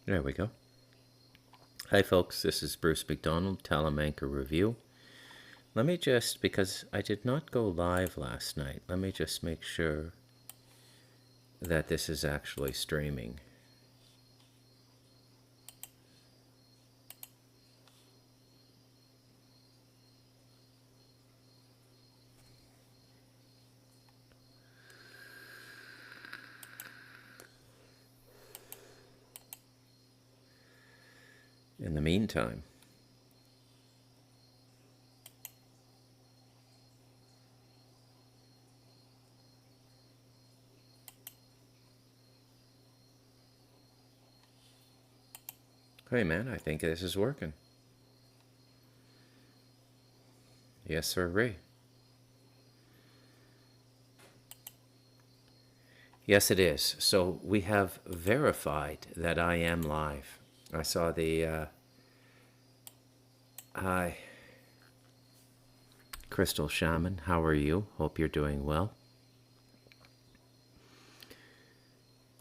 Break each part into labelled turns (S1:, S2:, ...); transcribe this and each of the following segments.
S1: There we go. Hi, folks. This is Bruce McDonald, Talamanca Review. Let me just, because I did not go live last night, let me just make sure that this is actually streaming. In the meantime, hey man, I think this is working. Yes, sir, Ray. Yes, it is. So we have verified that I am live. I saw the hi, Crystal Shaman. How are you? Hope you're doing well.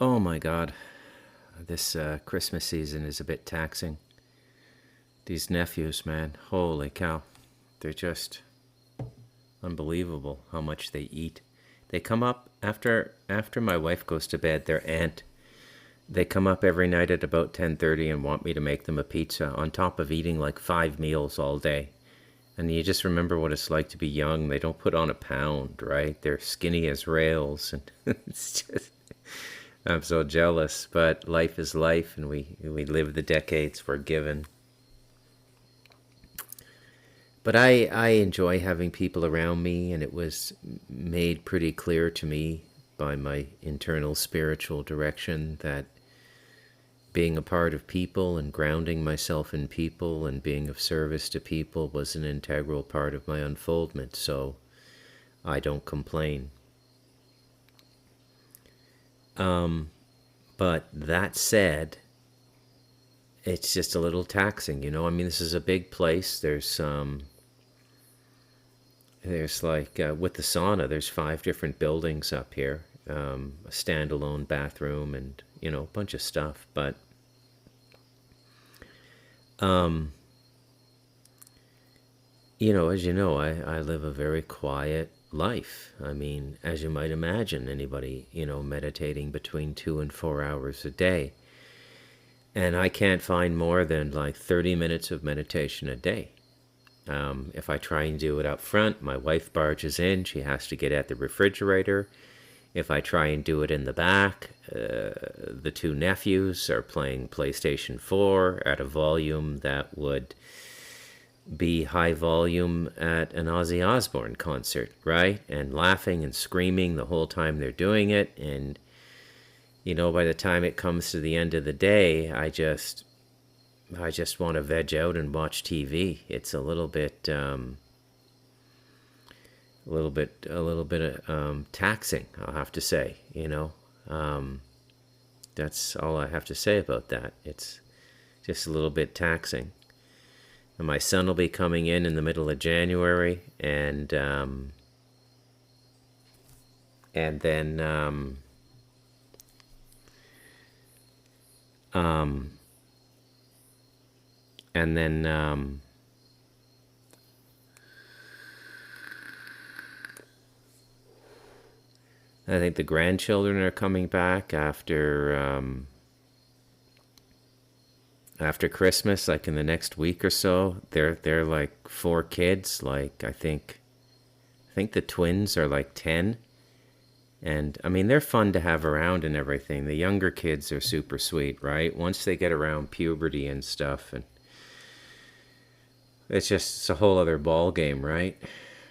S1: Oh my God, this Christmas season is a bit taxing. These nephews, man, holy cow. They're just unbelievable how much they eat. They come up after my wife goes to bed, their aunt, they come up every night at about 10:30 and want me to make them a pizza on top of eating like 5 meals all day. And you just remember what it's like to be young. They don't put on a pound, right? They're skinny as rails and it's just I'm so jealous, but life is life and we live the decades we're given. But I enjoy having people around me, and it was made pretty clear to me by my internal spiritual direction that being a part of people and grounding myself in people and being of service to people was an integral part of my unfoldment, so I don't complain. But that said, it's just a little taxing, you know? I mean, this is a big place. There's like, with the sauna, there's 5 different buildings up here, a standalone bathroom and, a bunch of stuff. But, as you know, I live a very quiet life. I mean, as you might imagine, anybody, meditating between 2 and 4 hours a day. And I can't find more than like 30 minutes of meditation a day. If I try and do it up front, my wife barges in. She has to get at the refrigerator. If I try and do it in the back, the 2 nephews are playing PlayStation 4 at a volume that would be high volume at an Ozzy Osbourne concert, right? And laughing and screaming the whole time they're doing it. And, by the time it comes to the end of the day, I just want to veg out and watch TV. It's a little bit taxing, I'll have to say. That's all I have to say about that. It's just a little bit taxing. And my son will be coming in the middle of January, and then and then I think the grandchildren are coming back after Christmas, like in the next week or so. They're like 4 kids. Like I think the twins are like 10. And I mean, they're fun to have around and everything. The younger kids are super sweet, right? Once they get around puberty and stuff, and it's a whole other ball game, right?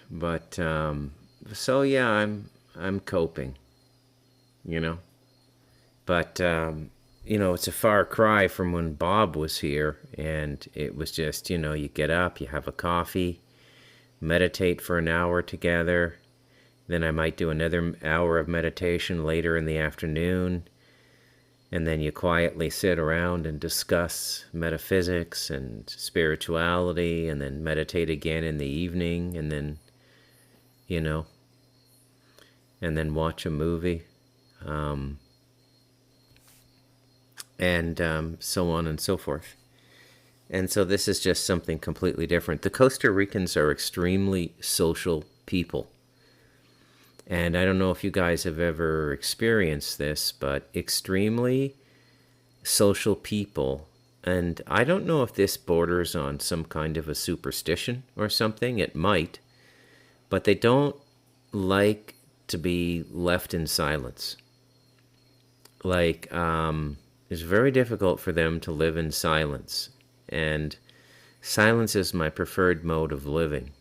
S1: But so yeah, I'm coping, you know. But it's a far cry from when Bob was here, and it was just, you get up, you have a coffee, meditate for an hour together. Then I might do another hour of meditation later in the afternoon. And then you quietly sit around and discuss metaphysics and spirituality, and then meditate again in the evening, and then, you know, and then watch a movie. and so on and so forth. And so this is just something completely different. The Costa Ricans are extremely social people. And I don't know if you guys have ever experienced this, but extremely social people. And I don't know if this borders on some kind of a superstition or something. It might. But they don't like to be left in silence. Like, it's very difficult for them to live in silence. And silence is my preferred mode of living.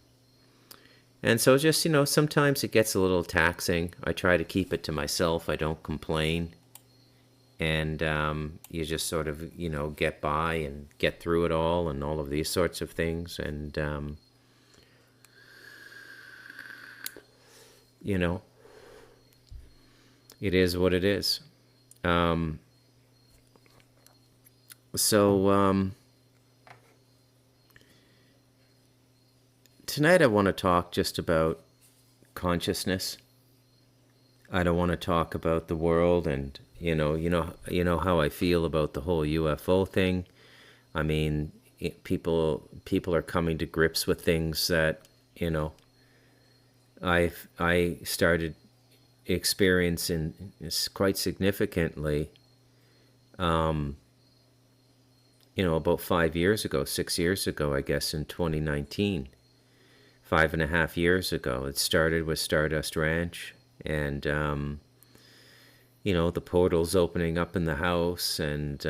S1: And so just, sometimes it gets a little taxing. I try to keep it to myself. I don't complain. And you just sort of, get by and get through it all and all of these sorts of things. And, it is what it is. So tonight I want to talk just about consciousness. I don't want to talk about the world and you know how I feel about the whole UFO thing. I mean, people are coming to grips with things that I started experiencing quite significantly. About 5 years ago, 6 years ago, I guess, in 2019, 5.5 years ago. It started with Stardust Ranch, and the portals opening up in the house, and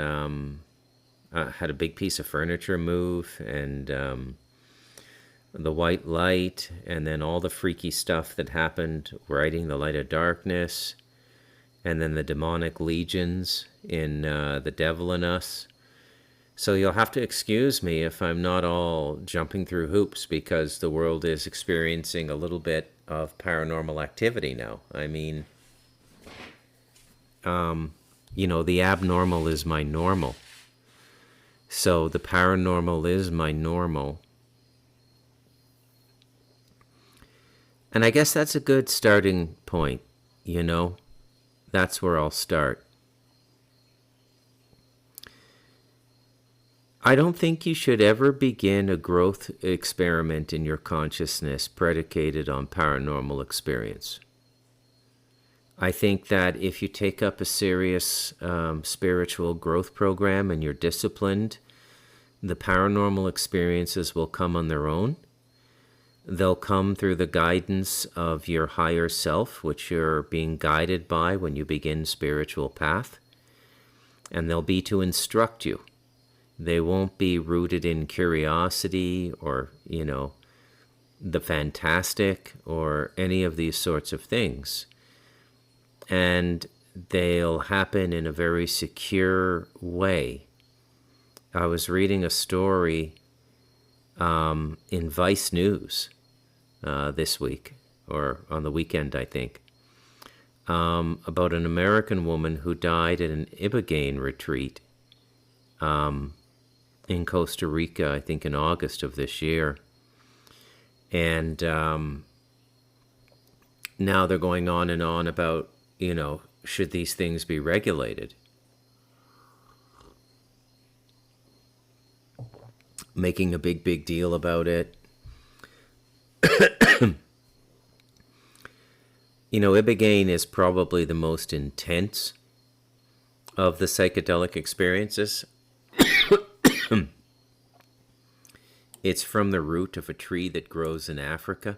S1: I had a big piece of furniture move, and the white light, and then all the freaky stuff that happened riding the light of darkness, and then the demonic legions in The Devil in Us. So you'll have to excuse me if I'm not all jumping through hoops, because the world is experiencing a little bit of paranormal activity now. I mean, the abnormal is my normal. So the paranormal is my normal. And I guess that's a good starting point, That's where I'll start. I don't think you should ever begin a growth experiment in your consciousness predicated on paranormal experience. I think that if you take up a serious spiritual growth program and you're disciplined, the paranormal experiences will come on their own. They'll come through the guidance of your higher self, which you're being guided by when you begin spiritual path. And they'll be to instruct you. They won't be rooted in curiosity or, the fantastic or any of these sorts of things. And they'll happen in a very secure way. I was reading a story in Vice News this week, or on the weekend, I think, about an American woman who died at an Ibogaine retreat in Costa Rica, I think in August of this year. And now they're going on and on about, should these things be regulated? Making a big deal about it. Ibogaine is probably the most intense of the psychedelic experiences. It's from the root of a tree that grows in Africa.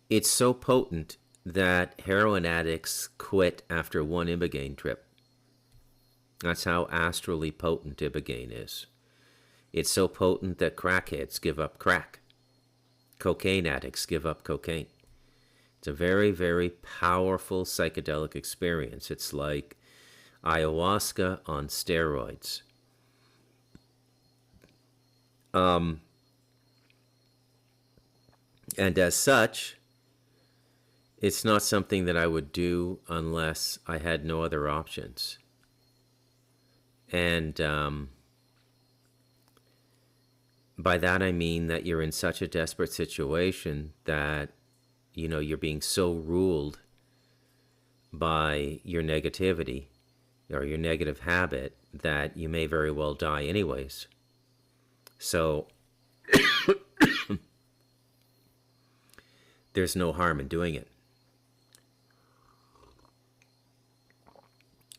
S1: It's so potent that heroin addicts quit after one Ibogaine trip. That's how astrally potent Ibogaine is. It's so potent that crackheads give up crack. Cocaine addicts give up cocaine. It's a very, very powerful psychedelic experience. It's like ayahuasca on steroids. And as such, it's not something that I would do unless I had no other options. And by that I mean that you're in such a desperate situation that, you're being so ruled by your negativity or your negative habit, that you may very well die anyways. So there's no harm in doing it.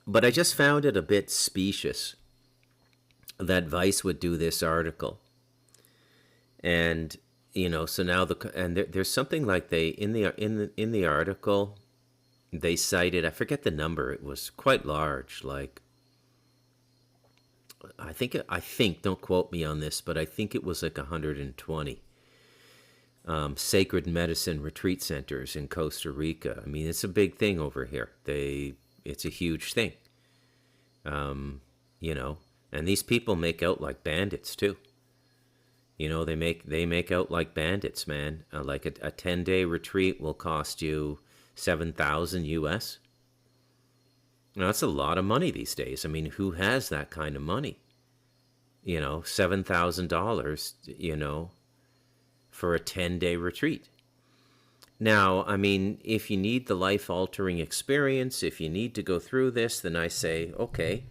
S1: But I just found it a bit specious that Vice would do this article. And so now there's something like they in the article they cited, I forget the number, it was quite large, like I think don't quote me on this, but I think it was like 120 sacred medicine retreat centers in Costa Rica. I mean, it's a big thing over here. It's a huge thing. And these people make out like bandits too. They make out like bandits, man. Like a 10-day retreat will cost you $7,000 US. Now, that's a lot of money these days. I mean, who has that kind of money? $7,000, for a 10-day retreat. Now, I mean, if you need the life-altering experience, if you need to go through this, then I say, okay,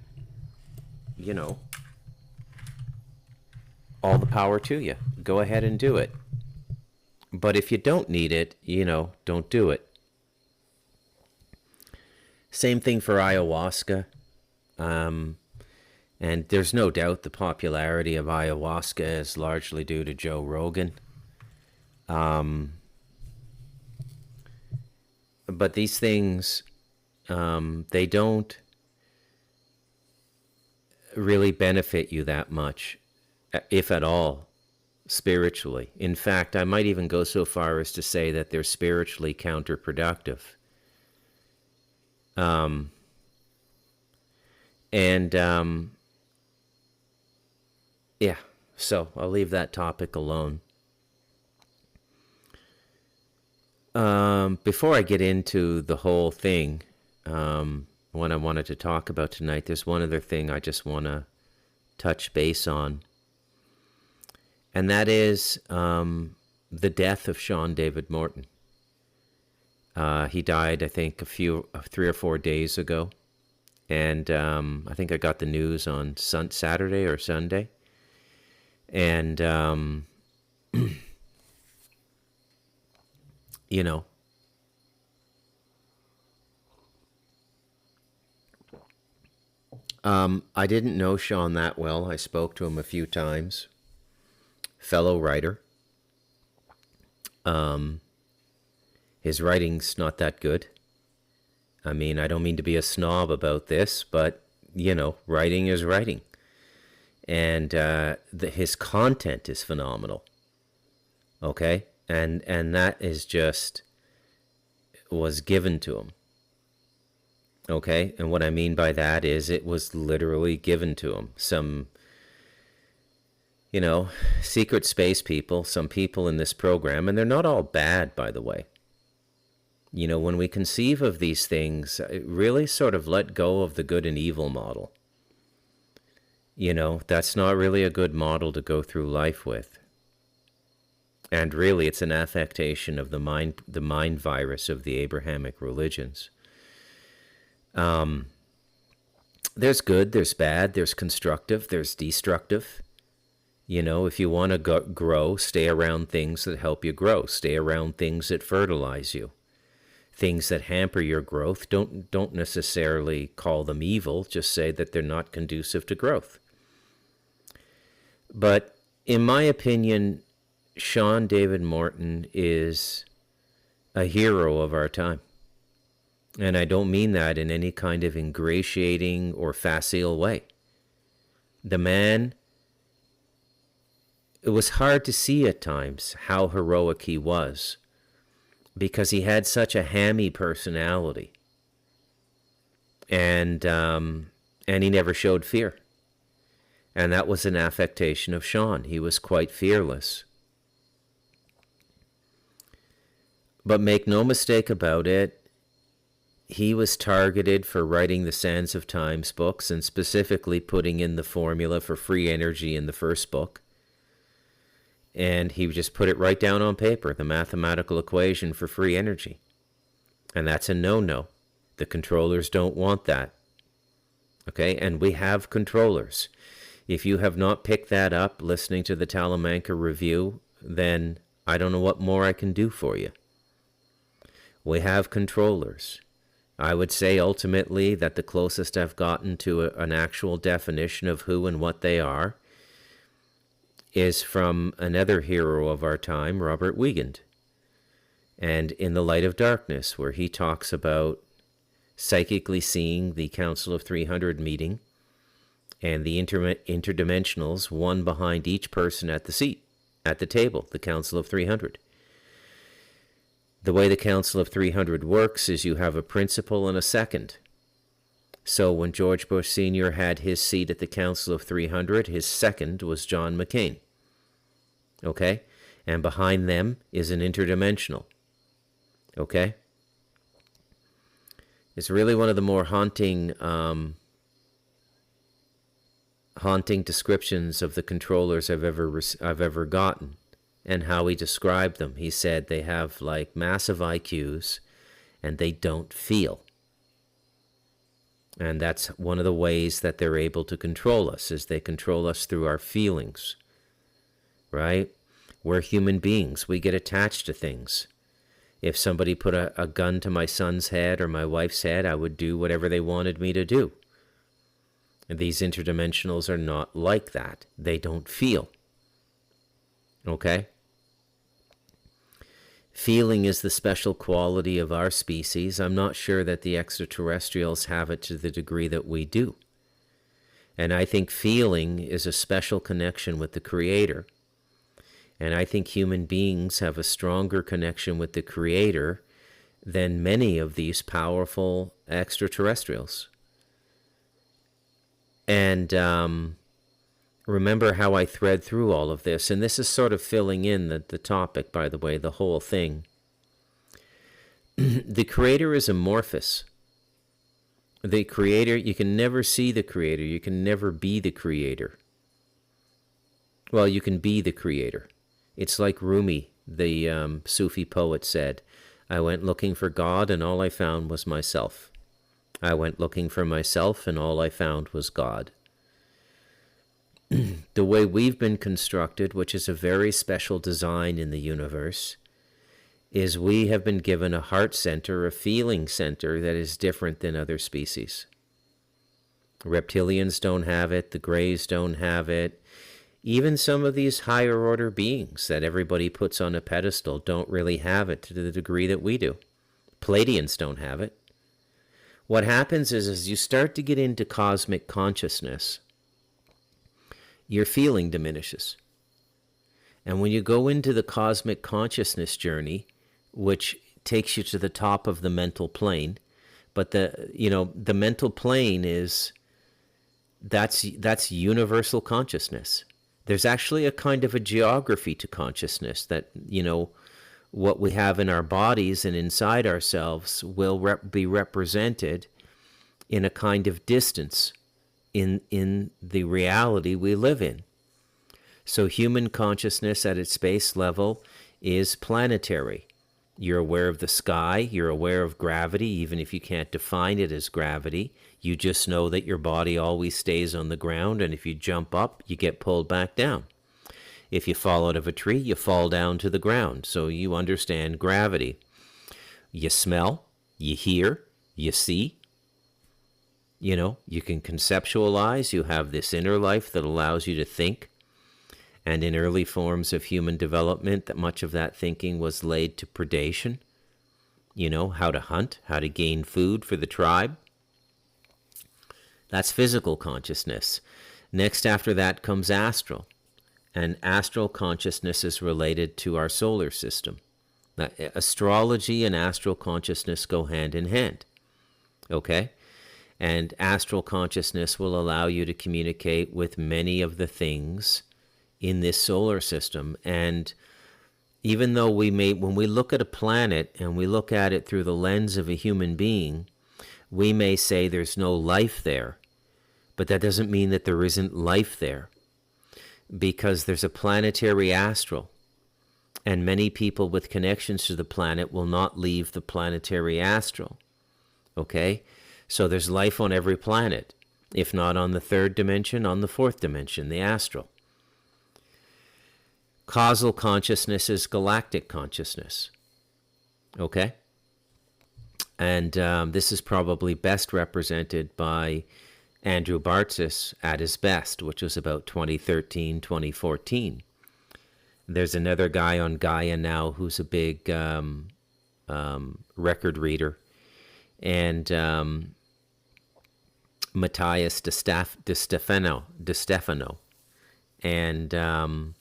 S1: all the power to you. Go ahead and do it. But if you don't need it, don't do it. Same thing for ayahuasca. And there's no doubt the popularity of ayahuasca is largely due to Joe Rogan. But these things, they don't really benefit you that much, if at all, spiritually. In fact, I might even go so far as to say that they're spiritually counterproductive. Yeah, so I'll leave that topic alone. Before I get into the whole thing, what I wanted to talk about tonight, there's one other thing I just want to touch base on. And that is the death of Sean David Morton. He died, I think, 3 or 4 days ago. And I think I got the news on Saturday or Sunday. And, I didn't know Sean that well. I spoke to him a few times. Fellow writer. His writing's not that good. I mean, I don't mean to be a snob about this, but, writing is writing. And his content is phenomenal. Okay? And that is just, was given to him. Okay? And what I mean by that is it was literally given to him. Some, secret space people, some people in this program, and they're not all bad, by the way. When we conceive of these things, really sort of let go of the good and evil model. That's not really a good model to go through life with. And really, it's an affectation of the mind virus of the Abrahamic religions. There's good, there's bad, there's constructive, there's destructive. If you want to grow, stay around things that help you grow. Stay around things that fertilize you. Things that hamper your growth, don't necessarily call them evil, just say that they're not conducive to growth. But in my opinion, Sean David Morton is a hero of our time. And I don't mean that in any kind of ingratiating or facile way. The man, it was hard to see at times how heroic he was, because he had such a hammy personality. And he never showed fear. And that was an affectation of Sean. He was quite fearless. But make no mistake about it, he was targeted for writing the Sands of Times books and specifically putting in the formula for free energy in the first book. And he just put it right down on paper, the mathematical equation for free energy. And that's a no-no. The controllers don't want that. Okay, and we have controllers. If you have not picked that up listening to the Talamanca review, then I don't know what more I can do for you. We have controllers. I would say ultimately that the closest I've gotten to an actual definition of who and what they are is from another hero of our time, Robert Wiegand, and In the Light of Darkness, where he talks about psychically seeing the Council of 300 meeting and the interdimensionals, one behind each person at the seat, at the table, the Council of 300. The way the Council of 300 works is you have a principal and a second. So when George Bush Sr. had his seat at the Council of 300, his second was John McCain. Okay? And behind them is an interdimensional. Okay? It's really one of the more haunting descriptions of the controllers I've ever gotten, and how he described them. He said they have like massive IQs and they don't feel. And that's one of the ways that they're able to control us, is they control us through our feelings, right? We're human beings. We get attached to things. If somebody put a gun to my son's head or my wife's head, I would do whatever they wanted me to do. And these interdimensionals are not like that. They don't feel. Okay? Feeling is the special quality of our species. I'm not sure that the extraterrestrials have it to the degree that we do. And I think feeling is a special connection with the Creator. And I think human beings have a stronger connection with the Creator than many of these powerful extraterrestrials. And remember how I thread through all of this. And this is sort of filling in the topic, by the way, the whole thing. The Creator is amorphous. The Creator, you can never see the Creator. You can never be the Creator. Well, you can be the Creator. It's like Rumi, the Sufi poet, said, I went looking for God and all I found was myself. I went looking for myself and all I found was God. The way we've been constructed, which is a very special design in the universe, is we have been given a heart center, a feeling center that is different than other species. Reptilians don't have it, the Greys don't have it. Even some of these higher order beings that everybody puts on a pedestal don't really have it to the degree that we do. Pleiadians don't have it. What happens is as you start to get into cosmic consciousness, your feeling diminishes. And when you go into the cosmic consciousness journey, which takes you to the top of the mental plane, but the mental plane is, that's universal consciousness. There's actually a kind of a geography to consciousness that, what we have in our bodies and inside ourselves will be represented in a kind of distance in the reality we live in. So human consciousness at its base level is planetary. You're aware of the sky, you're aware of gravity, even if you can't define it as gravity. You just know that your body always stays on the ground, and if you jump up, you get pulled back down. If you fall out of a tree, you fall down to the ground. So you understand gravity. You smell, you hear, you see. You can conceptualize. You have this inner life that allows you to think. And in early forms of human development, that much of that thinking was laid to predation. How to hunt, how to gain food for the tribe. That's physical consciousness. Next after that comes astral. And astral consciousness is related to our solar system. Now, astrology and astral consciousness go hand in hand. Okay? And astral consciousness will allow you to communicate with many of the things in this solar system. And even though when we look at a planet and we look at it through the lens of a human being, we may say there's no life there. But that doesn't mean that there isn't life there. Because there's a planetary astral. And many people with connections to the planet will not leave the planetary astral. Okay? So there's life on every planet. If not on the third dimension, on the fourth dimension, the astral. Causal consciousness is galactic consciousness. Okay? And this is probably best represented by Andrew Bartzis at his best, which was about 2013, 2014. There's another guy on Gaia now who's a big record reader. And Matthias De Stefano. And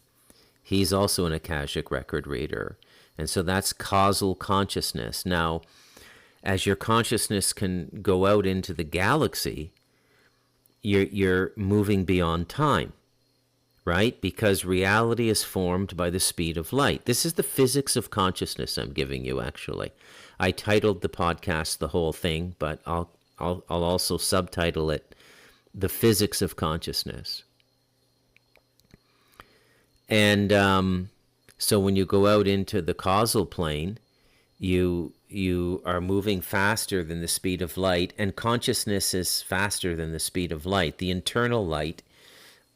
S1: he's also an Akashic record reader. And so that's causal consciousness. Now, as your consciousness can go out into the galaxy, you're moving beyond time, right? Because reality is formed by the speed of light. This is the physics of consciousness I'm giving you, actually. I titled the podcast the whole thing, but I'll also subtitle it The Physics of Consciousness. And so when you go out into the causal plane, you are moving faster than the speed of light, and consciousness is faster than the speed of light. The internal light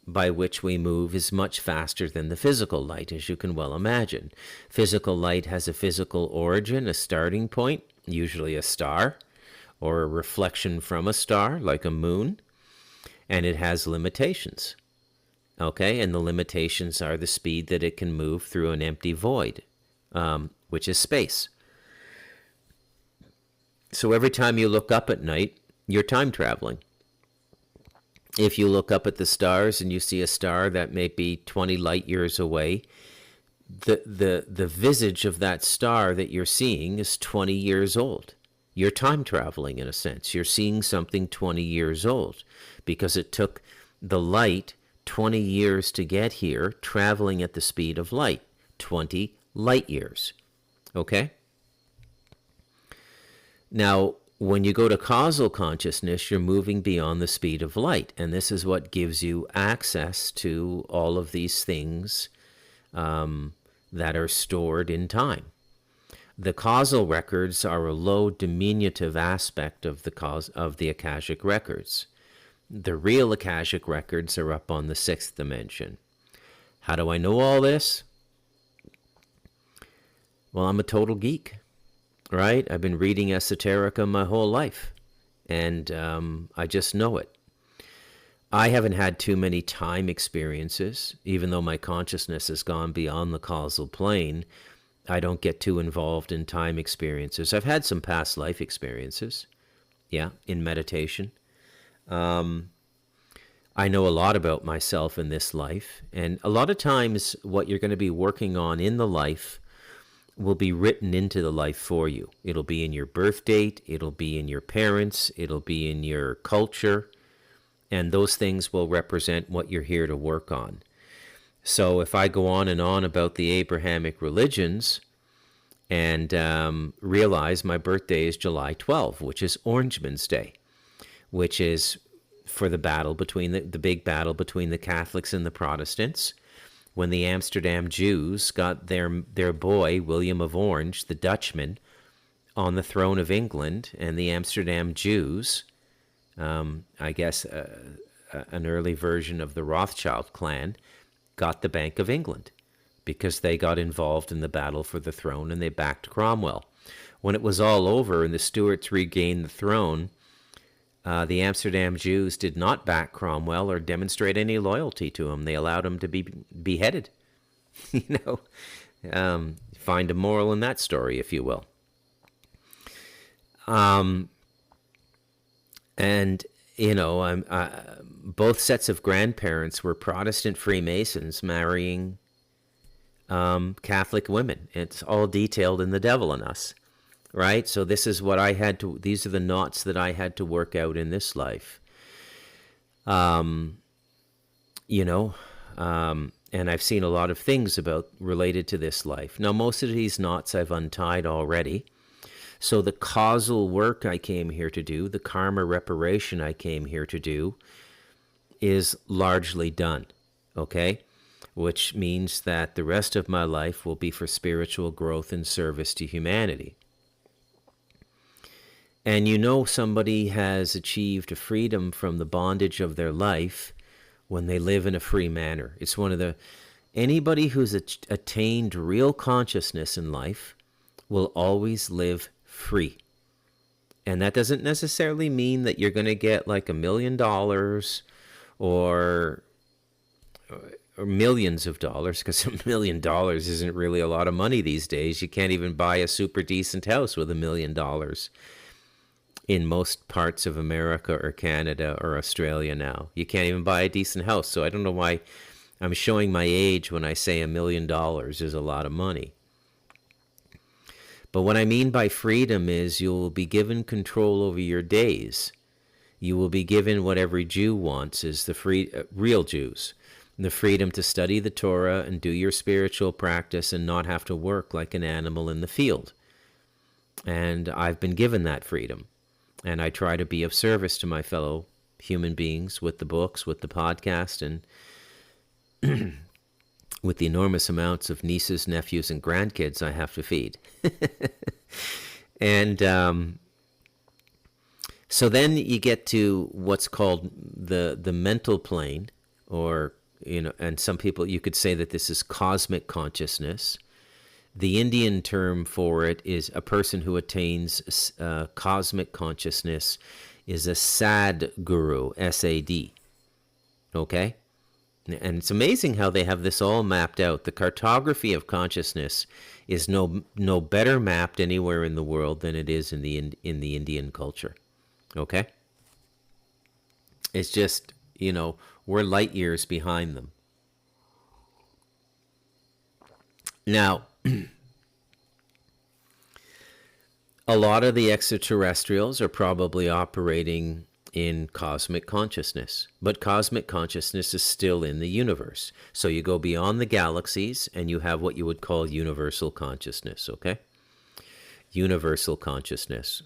S1: by which we move is much faster than the physical light, as you can well imagine. Physical light has a physical origin, a starting point, usually a star, or a reflection from a star, like a moon, and it has limitations. Okay, and the limitations are the speed that it can move through an empty void, which is space. So every time you look up at night, you're time traveling. If you look up at the stars and you see a star that may be 20 light years away, the visage of that star that you're seeing is 20 years old. You're time traveling in a sense. You're seeing something 20 years old because it took the light 20 years to get here, traveling at the speed of light, 20 light years. Okay? Now, when you go to causal consciousness, you're moving beyond the speed of light, and this is what gives you access to all of these things that are stored in time. The causal records are a low diminutive aspect of the Akashic records. The real Akashic records are up on the sixth dimension. How do I know all this? Well, I'm a total geek, right? I've been reading esoterica my whole life, and I just know it. I haven't had too many time experiences. Even though my consciousness has gone beyond the causal plane, I don't get too involved in time experiences. I've had some past life experiences, yeah, in meditation. I know a lot about myself in this life, and a lot of times what you're going to be working on in the life will be written into the life for you. It'll be in your birth date, it'll be in your parents, it'll be in your culture, and those things will represent what you're here to work on. So if I go on and on about the Abrahamic religions and realize my birthday is July 12, which is Orangeman's Day, which is for the battle between the big battle between the Catholics and the Protestants, when the Amsterdam Jews got their boy, William of Orange, the Dutchman, on the throne of England, and the Amsterdam Jews, I guess an early version of the Rothschild clan, got the Bank of England because they got involved in the battle for the throne and they backed Cromwell. When it was all over and the Stuarts regained the throne, the Amsterdam Jews did not back Cromwell or demonstrate any loyalty to him. They allowed him to be beheaded. Find a moral in that story, if you will. Both sets of grandparents were Protestant Freemasons marrying Catholic women. It's all detailed in The Devil in Us. Right? So these are the knots that I had to work out in this life. And I've seen a lot of things related to this life. Now, most of these knots I've untied already. So the causal work I came here to do, the karma reparation I came here to do, is largely done. Okay? Which means that the rest of my life will be for spiritual growth and service to humanity. And you know somebody has achieved a freedom from the bondage of their life when they live in a free manner. It's one of the, anybody who's attained real consciousness in life will always live free. And that doesn't necessarily mean that you're going to get like $1 million or millions of dollars, because $1 million isn't really a lot of money these days. You can't even buy a super decent house with $1 million in most parts of America or Canada or Australia now. You can't even buy a decent house. So I don't know why I'm showing my age when I say $1 million is a lot of money. But what I mean by freedom is you will be given control over your days. You will be given what every Jew wants, is the real Jews, the freedom to study the Torah and do your spiritual practice and not have to work like an animal in the field. And I've been given that freedom. And I try to be of service to my fellow human beings with the books, with the podcast, and with the enormous amounts of nieces, nephews, and grandkids I have to feed. And so then you get to what's called the mental plane, or, you know, and some people, you could say that this is cosmic consciousness. The Indian term for it is a person who attains cosmic consciousness is a Sadguru, S-A-D. Okay? And it's amazing how they have this all mapped out. The cartography of consciousness is no better mapped anywhere in the world than it is in the Indian culture. Okay? It's just, you know, we're light years behind them. Now, a lot of the extraterrestrials are probably operating in cosmic consciousness, but cosmic consciousness is still in the universe. So you go beyond the galaxies and you have what you would call universal consciousness, okay? Universal consciousness.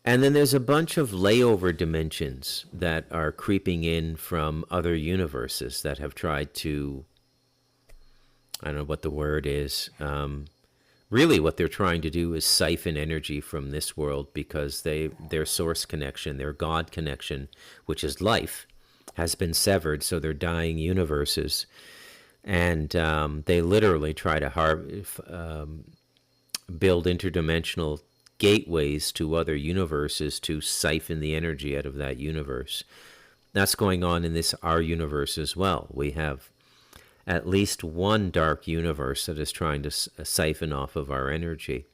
S1: And then there's a bunch of layover dimensions that are creeping in from other universes that have tried to, I don't know what the word is. Really what they're trying to do is siphon energy from this world, because their source connection, their God connection, which is life, has been severed. So they're dying universes. And they literally try to build interdimensional gateways to other universes to siphon the energy out of that universe. That's going on in our universe as well. We have at least one dark universe that is trying to siphon off of our energy.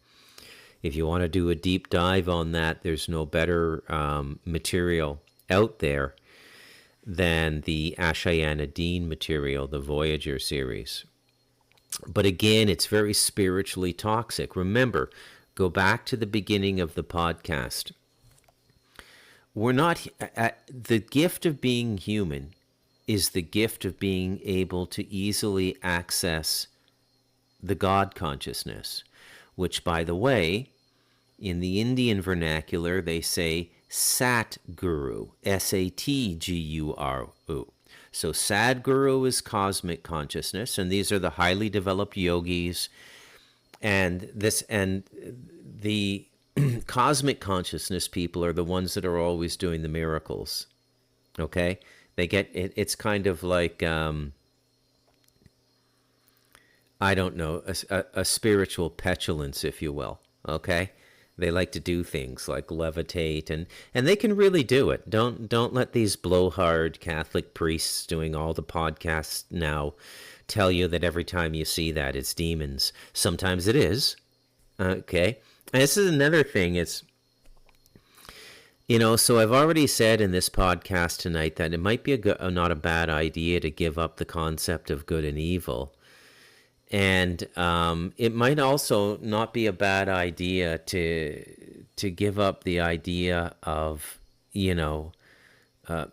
S1: If you want to do a deep dive on that, there's no better material out there than the Ashayana Dean material, the Voyager series. But again, it's very spiritually toxic. Remember, go back to the beginning of the podcast. We're not, the gift of being human is the gift of being able to easily access the God consciousness, which, by the way, in the Indian vernacular, they say Satguru, S-A-T-G-U-R-U. So Sadguru is cosmic consciousness, and these are the highly developed yogis, and the cosmic consciousness people are the ones that are always doing the miracles. Okay? They get it. It's kind of like, I don't know, a spiritual petulance, if you will. Okay, they like to do things like levitate, and they can really do it. Don't let these blowhard Catholic priests doing all the podcasts now tell you that every time you see that it's demons. Sometimes it is. Okay, and this is another thing. It's, you know, so I've already said in this podcast tonight that it might be not a bad idea to give up the concept of good and evil. And it might also not be a bad idea to give up the idea of, you know,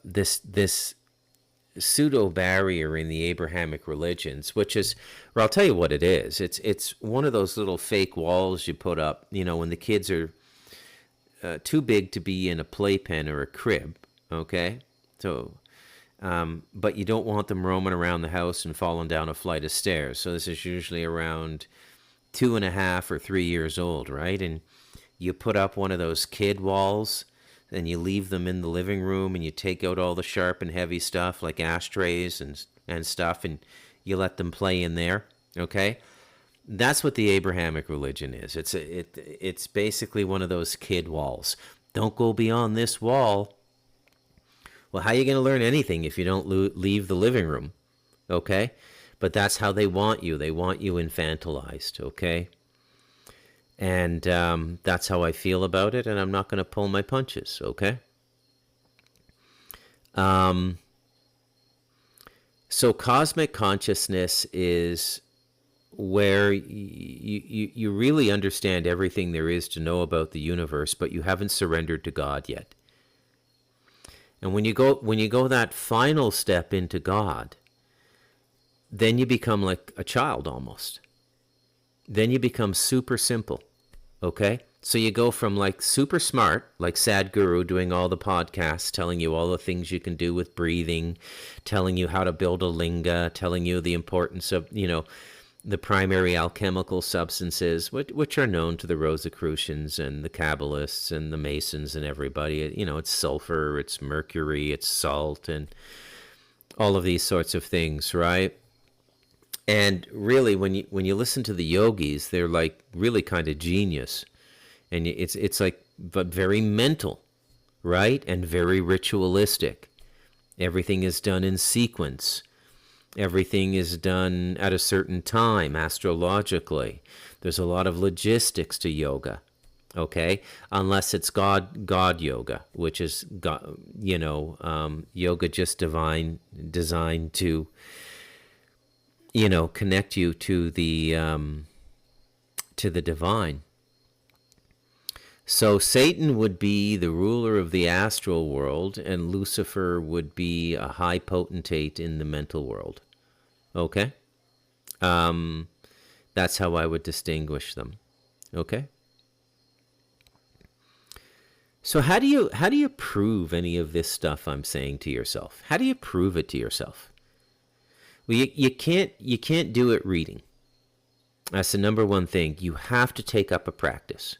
S1: this pseudo barrier in the Abrahamic religions, which is, or I'll tell you what it is. It's one of those little fake walls you put up, you know, when the kids are too big to be in a playpen or a crib, okay? So, but you don't want them roaming around the house and falling down a flight of stairs. So this is usually around 2.5 or 3 years old, right? And you put up one of those kid walls and you leave them in the living room, and you take out all the sharp and heavy stuff like ashtrays and stuff, and you let them play in there, okay? That's what the Abrahamic religion is. It's basically one of those kid walls. Don't go beyond this wall. Well, how are you going to learn anything if you don't leave the living room? Okay? But that's how they want you. They want you infantilized, okay? And that's how I feel about it, and I'm not going to pull my punches, okay? So cosmic consciousness is where you really understand everything there is to know about the universe, but you haven't surrendered to God yet. And when you go that final step into God, then you become like a child almost. Then you become super simple, okay? So you go from like super smart, like Sadhguru doing all the podcasts, telling you all the things you can do with breathing, telling you how to build a linga, telling you the importance of, the primary alchemical substances, which are known to the Rosicrucians and the Kabbalists and the Masons and everybody. It's sulfur, it's mercury, it's salt, and all of these sorts of things, right? And really, when you listen to the yogis, they're like really kind of genius, and it's like, but very mental, right? And very ritualistic. Everything is done in sequence. Everything is done at a certain time, astrologically. There's a lot of logistics to yoga, okay? Unless it's God yoga, which is God, yoga just designed to, connect you to the divine. So Satan would be the ruler of the astral world, and Lucifer would be a high potentate in the mental world. Okay? That's how I would distinguish them. Okay? So how do you prove any of this stuff I'm saying to yourself? How do you prove it to yourself? Well, you can't do it reading. That's the number one thing. You have to take up a practice.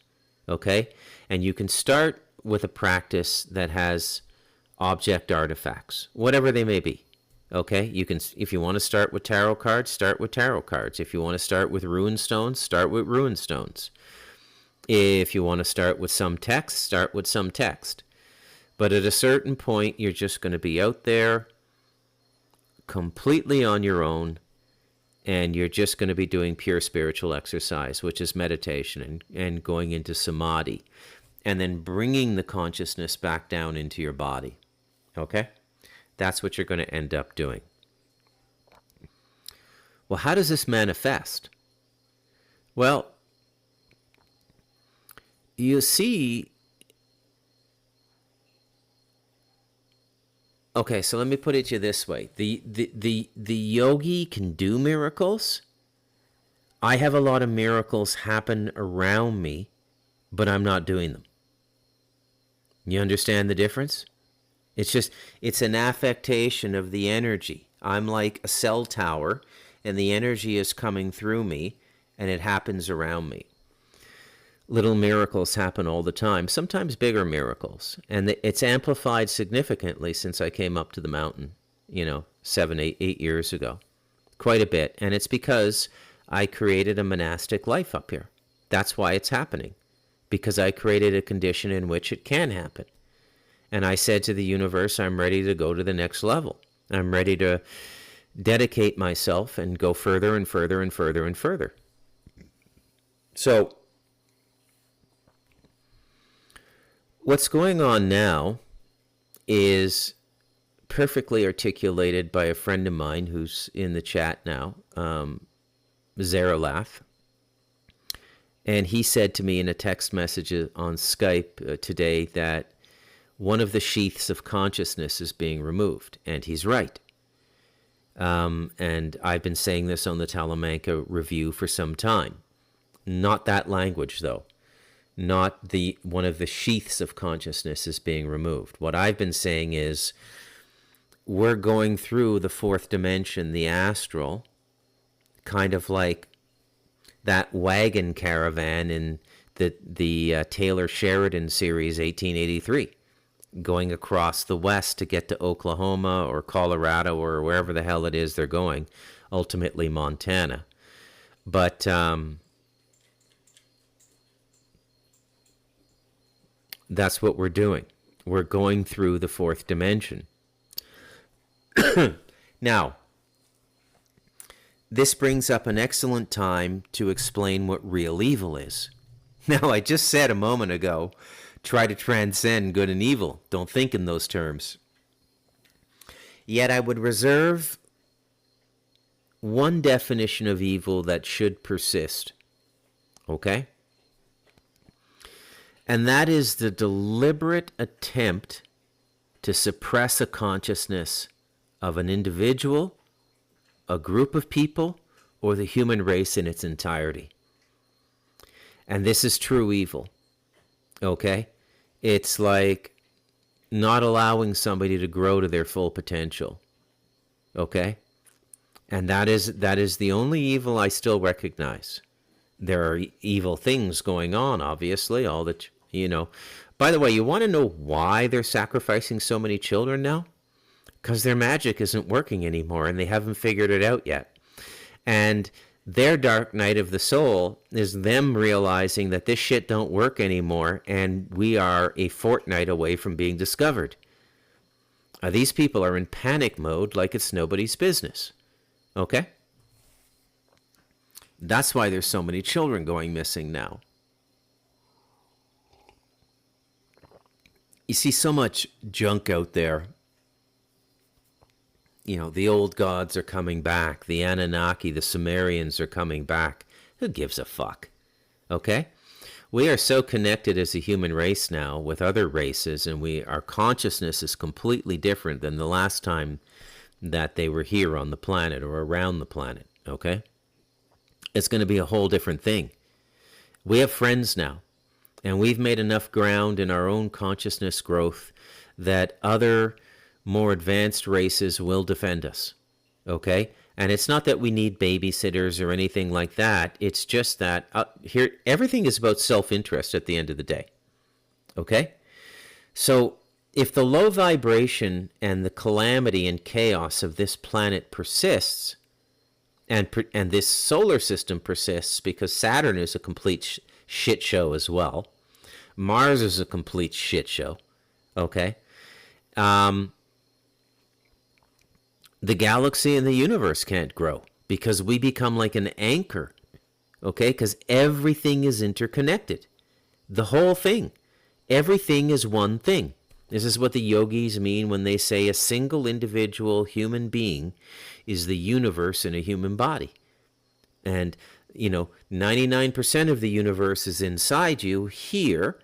S1: Okay? And you can start with a practice that has object artifacts, whatever they may be. Okay? You can, if you want to start with tarot cards, start with tarot cards. If you want to start with rune stones, start with rune stones. If you want to start with some text, start with some text. But at a certain point, you're just going to be out there completely on your own, and you're just going to be doing pure spiritual exercise, which is meditation and going into samadhi, and then bringing the consciousness back down into your body. Okay? That's what you're going to end up doing. Well, how does this manifest? Well, you see, okay, so let me put it to you this way. The yogi can do miracles. I have a lot of miracles happen around me, but I'm not doing them. You understand the difference? It's an affectation of the energy. I'm like a cell tower, and the energy is coming through me, and it happens around me. Little miracles happen all the time, sometimes bigger miracles. And it's amplified significantly since I came up to the mountain, 8 years ago. Quite a bit. And it's because I created a monastic life up here. That's why it's happening. Because I created a condition in which it can happen. And I said to the universe, I'm ready to go to the next level. I'm ready to dedicate myself and go further and further and further and further. So what's going on now is perfectly articulated by a friend of mine who's in the chat now, Zaralath. And he said to me in a text message on Skype today that one of the sheaths of consciousness is being removed. And he's right. And I've been saying this on the Talamanca review for some time. Not that language, though. Not one of the sheaths of consciousness is being removed. What I've been saying is we're going through the fourth dimension, the astral, kind of like that wagon caravan in the Taylor Sheridan series, 1883, going across the West to get to Oklahoma or Colorado or wherever the hell it is they're going, ultimately Montana. But that's what we're doing. We're going through the fourth dimension. Now, this brings up an excellent time to explain what real evil is. Now, I just said a moment ago, try to transcend good and evil. Don't think in those terms. Yet I would reserve one definition of evil that should persist. Okay? And that is the deliberate attempt to suppress a consciousness of an individual, a group of people, or the human race in its entirety. And this is true evil. Okay? It's like not allowing somebody to grow to their full potential. Okay? And that is the only evil I still recognize. There are evil things going on, obviously, all that, you know. By the way, you want to know why they're sacrificing so many children now? Because their magic isn't working anymore, and they haven't figured it out yet. And their dark night of the soul is them realizing that this shit don't work anymore, and we are a fortnight away from being discovered. These people are in panic mode like it's nobody's business. Okay? That's why there's so many children going missing now. You see so much junk out there. You know, the old gods are coming back. The Anunnaki, the Sumerians are coming back. Who gives a fuck? Okay? We are so connected as a human race now with other races, and our consciousness is completely different than the last time that they were here on the planet or around the planet. Okay? It's going to be a whole different thing. We have friends now, and we've made enough ground in our own consciousness growth that other more advanced races will defend us, okay? And it's not that we need babysitters or anything like that. It's just that here everything is about self-interest at the end of the day, okay? So if the low vibration and the calamity and chaos of this planet persists, and this solar system persists, because Saturn is a complete shit show as well, Mars is a complete shit show, okay? The galaxy and the universe can't grow because we become like an anchor, okay? Because everything is interconnected. The whole thing. Everything is one thing. This is what the yogis mean when they say a single individual human being is the universe in a human body. And, 99% of the universe is inside you here,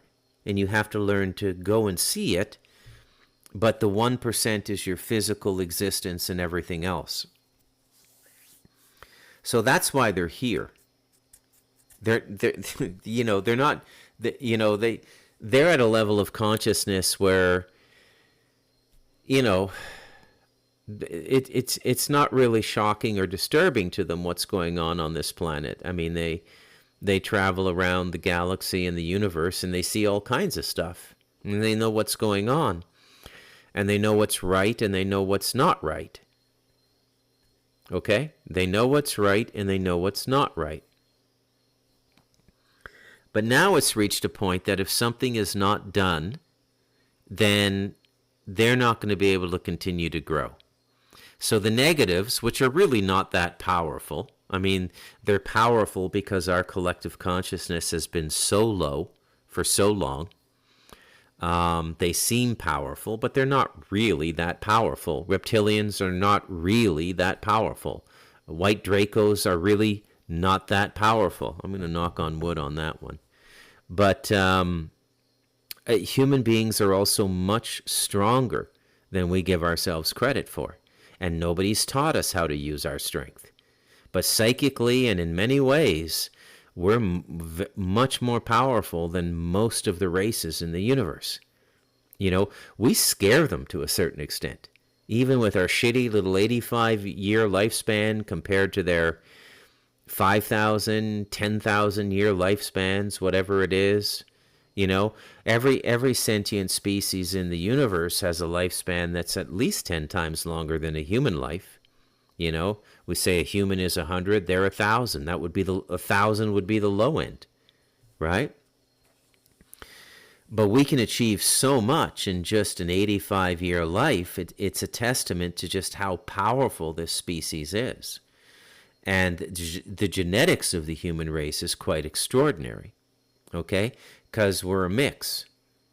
S1: and you have to learn to go and see it. But the 1% is your physical existence and everything else. So that's why they're here. They're not, they're at a level of consciousness where, it's not really shocking or disturbing to them what's going on this planet. I mean, they travel around the galaxy and the universe, and they see all kinds of stuff, and they know what's going on. And they know what's right and they know what's not right. Okay? They know what's right and they know what's not right. But now it's reached a point that if something is not done, then they're not going to be able to continue to grow. So the negatives, which are really not that powerful, I mean, they're powerful because our collective consciousness has been so low for so long. They seem powerful, but they're not really that powerful. Reptilians are not really that powerful. White Dracos are really not that powerful. I'm going to knock on wood on that one. But human beings are also much stronger than we give ourselves credit for. And nobody's taught us how to use our strength. But psychically and in many ways, we're much more powerful than most of the races in the universe. We scare them to a certain extent. Even with our shitty little 85-year lifespan compared to their 5,000, 10,000 year lifespans, whatever it is. You know, every sentient species in the universe has a lifespan that's at least 10 times longer than a human life. You know, we say a human is 100, they're 1,000. That would be 1,000 would be the low end, right? But we can achieve so much in just an 85-year life. It's a testament to just how powerful this species is. And the genetics of the human race is quite extraordinary, okay? Because we're a mix.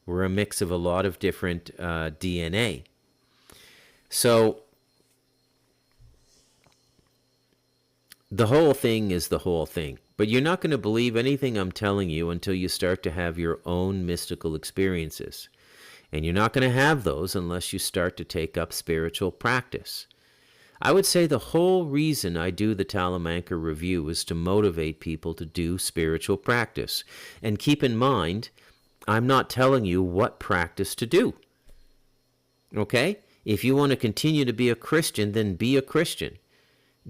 S1: We're a mix of a lot of different DNA. So the whole thing is the whole thing. But you're not going to believe anything I'm telling you until you start to have your own mystical experiences. And you're not going to have those unless you start to take up spiritual practice. I would say the whole reason I do the Talamanca Review is to motivate people to do spiritual practice. And keep in mind, I'm not telling you what practice to do. Okay? If you want to continue to be a Christian, then be a Christian.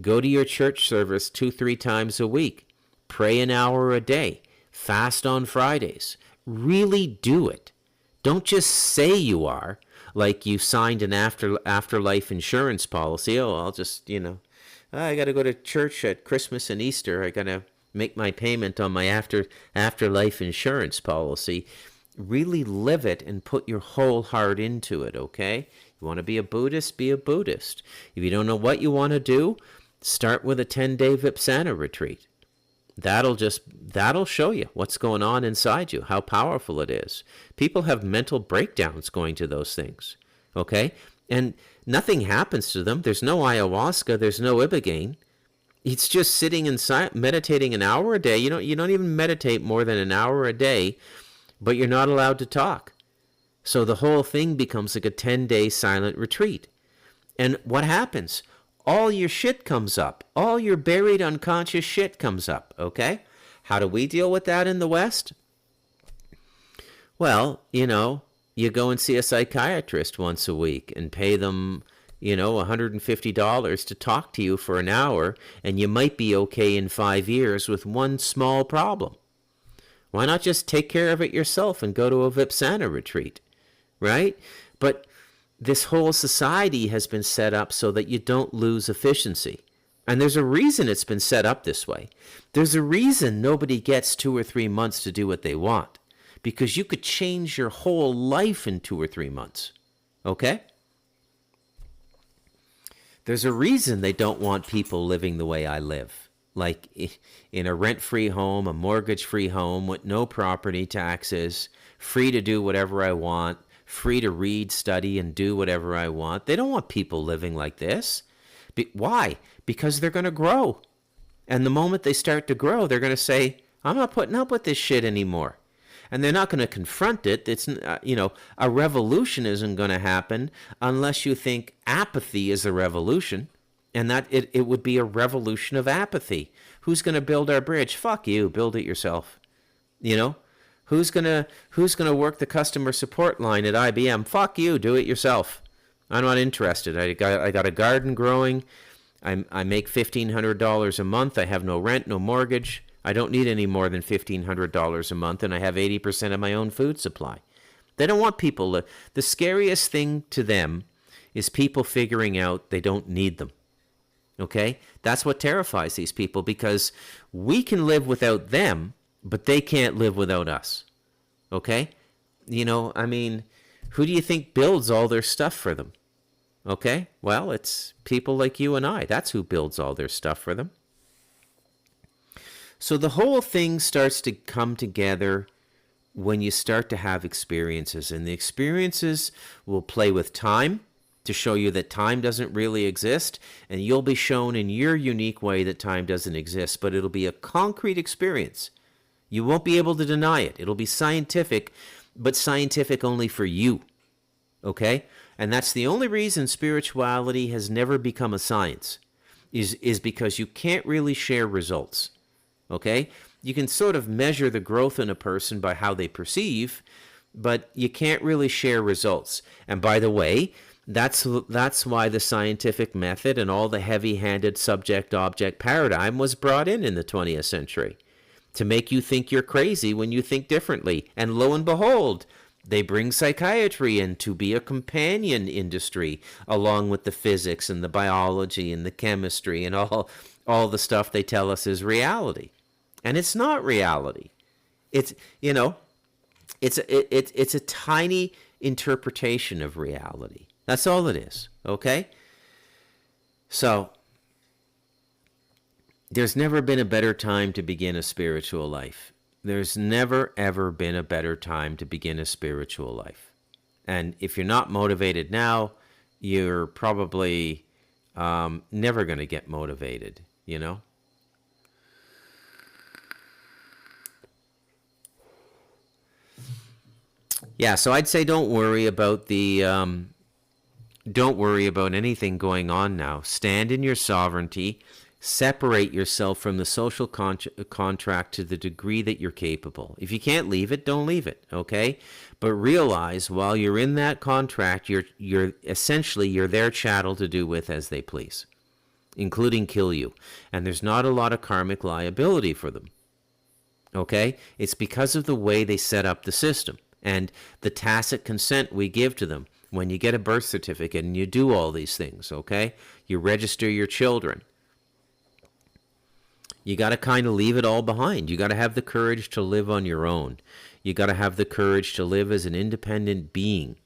S1: Go to your church service 2-3 times a week. Pray an hour a day. Fast on Fridays. Really do it. Don't just say you are, like you signed an afterlife insurance policy. Oh, I'll just, I got to go to church at Christmas and Easter. I got to make my payment on my afterlife insurance policy. Really live it and put your whole heart into it, okay? You want to be a Buddhist? Be a Buddhist. If you don't know what you want to do, start with a 10-day Vipassana retreat. That'll show you what's going on inside you, how powerful it is. People have mental breakdowns going to those things, okay? And nothing happens to them. There's no ayahuasca. There's no ibogaine. It's just sitting inside, meditating an hour a day. You don't even meditate more than an hour a day, but you're not allowed to talk. So the whole thing becomes like a 10-day silent retreat. And what happens? All your shit comes up. All your buried unconscious shit comes up, okay? How do we deal with that in the West? Well, you go and see a psychiatrist once a week and pay them, $150 to talk to you for an hour, and you might be okay in 5 years with one small problem. Why not just take care of it yourself and go to a Vipassana retreat, right? But this whole society has been set up so that you don't lose efficiency. And there's a reason it's been set up this way. There's a reason nobody gets 2 or 3 months to do what they want. Because you could change your whole life in 2 or 3 months. Okay? There's a reason they don't want people living the way I live. Like in a rent-free home, a mortgage-free home with no property taxes, free to do whatever I want, free to read, study, and do whatever I want. They don't want people living like this. Why? Because they're going to grow. And the moment they start to grow, they're going to say, I'm not putting up with this shit anymore. And they're not going to confront it. It's, a revolution isn't going to happen unless you think apathy is a revolution. And that it would be a revolution of apathy. Who's going to build our bridge? Fuck you. Build it yourself. Who's gonna work the customer support line at IBM? Fuck you, do it yourself. I'm not interested. I got a garden growing. I make $1,500 a month. I have no rent, no mortgage. I don't need any more than $1,500 a month, and I have 80% of my own food supply. They don't want people. The scariest thing to them is people figuring out they don't need them. Okay? That's what terrifies these people, because we can live without them, but they can't live without us. Okay? Who do you think builds all their stuff for them? Okay? Well, it's people like you and I. That's who builds all their stuff for them. So the whole thing starts to come together when you start to have experiences. And the experiences will play with time to show you that time doesn't really exist. And you'll be shown in your unique way that time doesn't exist. But it'll be a concrete experience. You won't be able to deny it. It'll be scientific, but scientific only for you. Okay? And that's the only reason spirituality has never become a science, is because you can't really share results. Okay? You can sort of measure the growth in a person by how they perceive, but you can't really share results. And by the way, That's why the scientific method and all the heavy-handed subject-object paradigm was brought in the 20th century to make you think you're crazy when you think differently. And lo and behold, they bring psychiatry in to be a companion industry along with the physics and the biology and the chemistry and all the stuff they tell us is reality. And it's not reality. It's, you know, it's a tiny interpretation of reality. That's all it is, okay? So, there's never been a better time to begin a spiritual life. There's never, ever been a better time to begin a spiritual life. And if you're not motivated now, you're probably never going to get motivated, you know? Yeah, so I'd say don't worry about don't worry about anything going on now. Stand in your sovereignty. Separate yourself from the social contract to the degree that you're capable. If you can't leave it, don't leave it, okay? But realize while you're in that contract, you're essentially you're their chattel to do with as they please, including kill you. And there's not a lot of karmic liability for them, okay? It's because of the way they set up the system and the tacit consent we give to them. When you get a birth certificate and you do all these things, okay? You register your children. You got to kind of leave it all behind. You got to have the courage to live on your own. You got to have the courage to live as an independent being.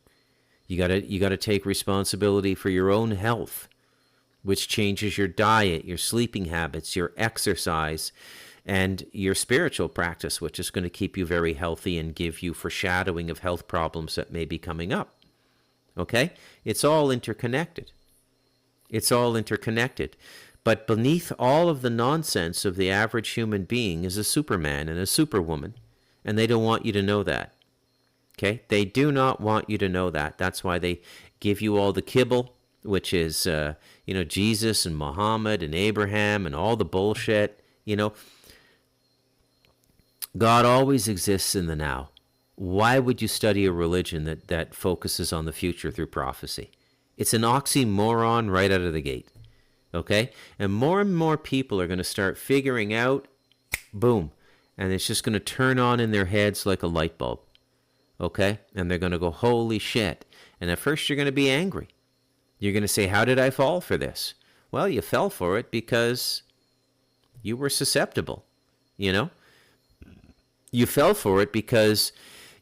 S1: You got to take responsibility for your own health, which changes your diet, your sleeping habits, your exercise, and your spiritual practice, which is going to keep you very healthy and give you foreshadowing of health problems that may be coming up. Okay? It's all interconnected. It's all interconnected. But beneath all of the nonsense of the average human being is a Superman and a Superwoman, and they don't want you to know that. Okay? They do not want you to know that. That's why they give you all the kibble, which is, Jesus and Muhammad and Abraham and all the bullshit. God always exists in the now. Why would you study a religion that focuses on the future through prophecy? It's an oxymoron right out of the gate, okay? And more people are going to start figuring out, boom, and it's just going to turn on in their heads like a light bulb, okay? And they're going to go, holy shit. And at first you're going to be angry. You're going to say, how did I fall for this? Well, you fell for it because you were susceptible, You fell for it because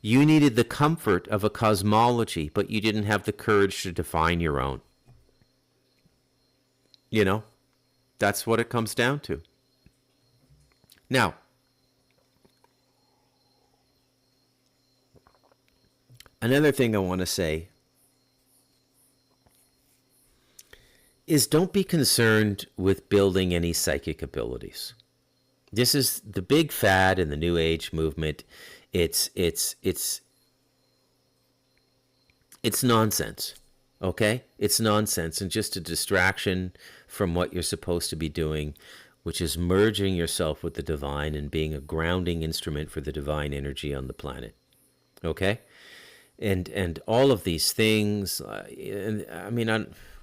S1: you needed the comfort of a cosmology, but you didn't have the courage to define your own. That's what it comes down to. Now, another thing I want to say is don't be concerned with building any psychic abilities. This is the big fad in the New Age movement. It's nonsense, okay? It's nonsense and just a distraction from what you're supposed to be doing, which is merging yourself with the divine and being a grounding instrument for the divine energy on the planet, okay? And all of these things,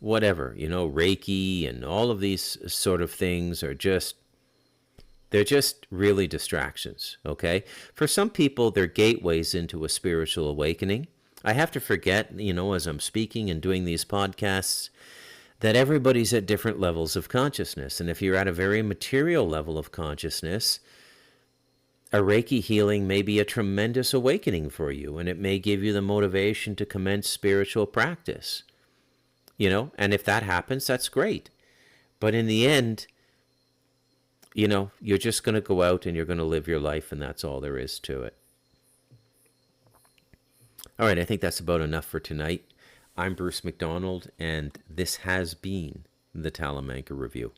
S1: whatever, Reiki and all of these sort of things are they're just really distractions, okay? For some people, they're gateways into a spiritual awakening. I have to forget, as I'm speaking and doing these podcasts, that everybody's at different levels of consciousness. And if you're at a very material level of consciousness, a Reiki healing may be a tremendous awakening for you, and it may give you the motivation to commence spiritual practice. And if that happens, that's great. But in the end, you're just going to go out and you're going to live your life, and that's all there is to it. All right, I think that's about enough for tonight. I'm Bruce McDonald, and this has been the Talamanca Review.